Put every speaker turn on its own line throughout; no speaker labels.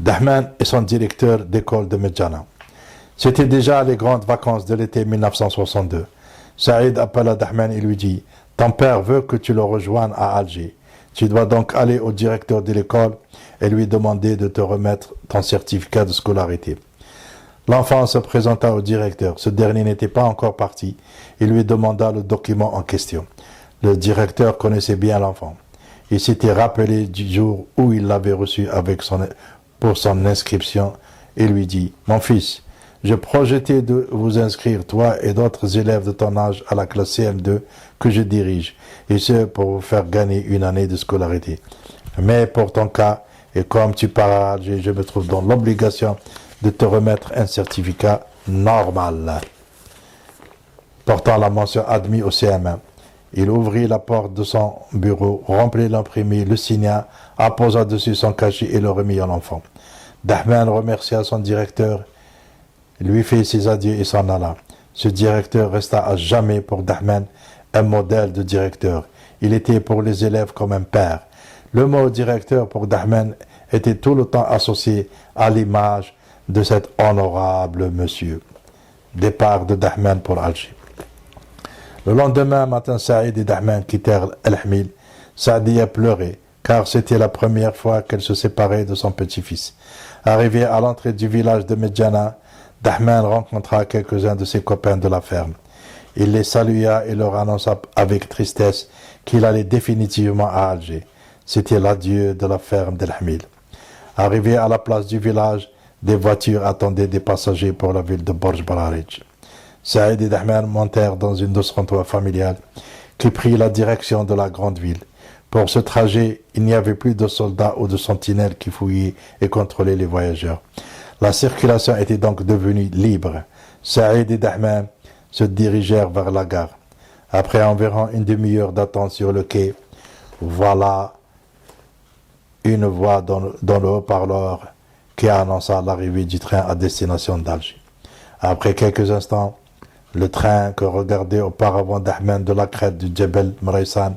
Dahman est son directeur d'école de Medjana. C'était déjà les grandes vacances de l'été 1962. Saïd appela Dahman et lui dit « Ton père veut que tu le rejoignes à Alger. Tu dois donc aller au directeur de l'école et lui demander de te remettre ton certificat de scolarité. » L'enfant se présenta au directeur. Ce dernier n'était pas encore parti. Il lui demanda le document en question. Le directeur connaissait bien l'enfant. Il s'était rappelé du jour où il l'avait reçu pour son inscription et lui dit « Mon fils, je projetais de vous inscrire, toi et d'autres élèves de ton âge, à la classe CM2 que je dirige, et ce pour vous faire gagner une année de scolarité. Mais pour ton cas, et comme tu pars à Alger, je me trouve dans l'obligation de te remettre un certificat normal. » Portant la mention « Admis au CM1 », il ouvrit la porte de son bureau, remplit l'imprimé, le signa, apposa dessus son cachet et le remit à l'enfant. Dahman remercia son directeur, lui fit ses adieux et s'en alla. Ce directeur resta à jamais pour Dahman un modèle de directeur. Il était pour les élèves comme un père. Le mot directeur pour Dahman était tout le temps associé à l'image de cet honorable monsieur. Départ de Dahman pour Alger. Le lendemain matin, Saïd et Dahman quittèrent El-Hamil. Sadia pleurait, car c'était la première fois qu'elle se séparait de son petit-fils. Arrivé à l'entrée du village de Medjana, Dahman rencontra quelques-uns de ses copains de la ferme. Il les salua et leur annonça avec tristesse qu'il allait définitivement à Alger. C'était l'adieu de la ferme d'El-Hamil. Arrivé à la place du village, des voitures attendaient des passagers pour la ville de Borj Bararij. Saïd et Dahman montèrent dans une dos-trottoir familiale qui prit la direction de la grande ville. Pour ce trajet, il n'y avait plus de soldats ou de sentinelles qui fouillaient et contrôlaient les voyageurs. La circulation était donc devenue libre. Saïd et Dahman se dirigèrent vers la gare. Après environ une demi-heure d'attente sur le quai, voilà une voix dans le haut-parleur qui annonça l'arrivée du train à destination d'Alger. Après quelques instants, le train que regardait auparavant Dahman de la crête du Djebel Mraysan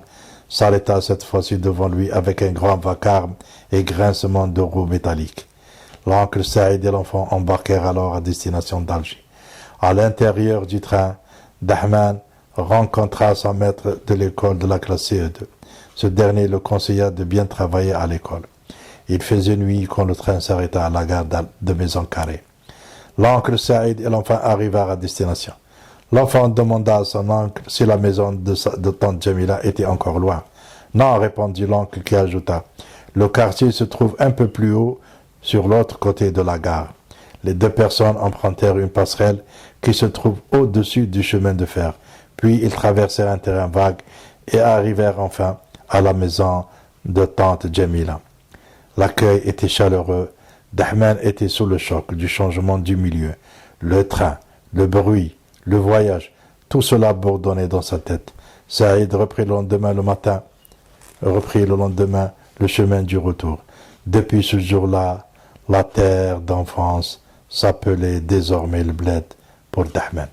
s'arrêta cette fois-ci devant lui avec un grand vacarme et grincement de roues métalliques. L'oncle Saïd et l'enfant embarquèrent alors à destination d'Alger. À l'intérieur du train, Dahman rencontra son maître de l'école de la classe CE2. Ce dernier le conseilla de bien travailler à l'école. Il faisait nuit quand le train s'arrêta à la gare de Maison Carrée. L'oncle Saïd et l'enfant arrivèrent à destination. L'enfant demanda à son oncle si la maison de tante Jamila était encore loin. « Non », répondit l'oncle qui ajouta, « Le quartier se trouve un peu plus haut sur l'autre côté de la gare. » Les deux personnes empruntèrent une passerelle qui se trouve au-dessus du chemin de fer. Puis ils traversèrent un terrain vague et arrivèrent enfin à la maison de tante Jamila. L'accueil était chaleureux. Dahman était sous le choc du changement du milieu. Le train, le bruit, le voyage, tout cela bourdonnait dans sa tête. Saïd reprit le lendemain le chemin du retour. Depuis ce jour-là, la terre d'enfance s'appelait désormais le bled pour Dahman.